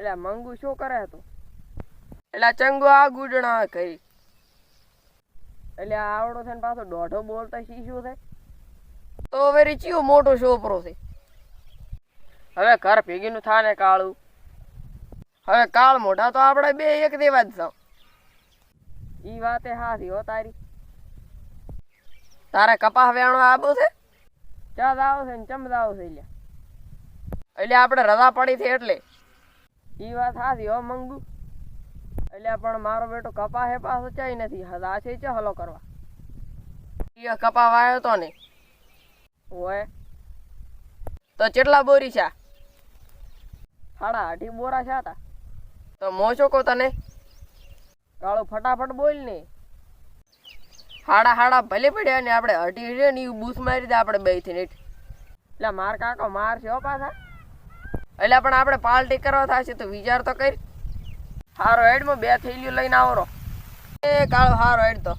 એટલે મંગુ શું કરે તું? એટલે ચંગુ આ ગુડણા કરી એટલે આવડો છે ને પાછો દોઢો બોલતા શીશું છે તો હવે રીચિયો મોટો છોપરો છે. હવે ઘર ભેગીનું થા ને કાળું. હવે કાળ મોઢા તો આપણે બે એક દેવા જ જાવ. ઈ વાતે હાથી હો તારી. તારે કપાસ વેણો આબુ છે? ચા દાવ છે ને ચમ દાવ છે એટલે આપણે રજા પડી છે એટલે. ઈ વાત હાથી હો મંગુ. એટલે પણ મારો બેટો કપા હે પાછો ચાઈ નથી હદા છે ચે હલો કરવા. ઈ કપા વાયો તો ને ઓય તો કેટલા બોરી છે? 8.5 બોરા છે તા. તો મોચો કો તને કાળો ફટાફટ બોલ ને. હાડા ભલે પડ્યા ને આપણે અઢી રે ને બૂસ મારી દે આપણે બે થી નેટ. એટલે માર કાકો માર છે હો પાછા. એટલે પણ આપણે પાર્ટી કરવા થશે તો વિચાર તો કરી. હારો હેડ માં 2 થેલીઓ લઈને આવરો. એ કાળો હારો હેડ તો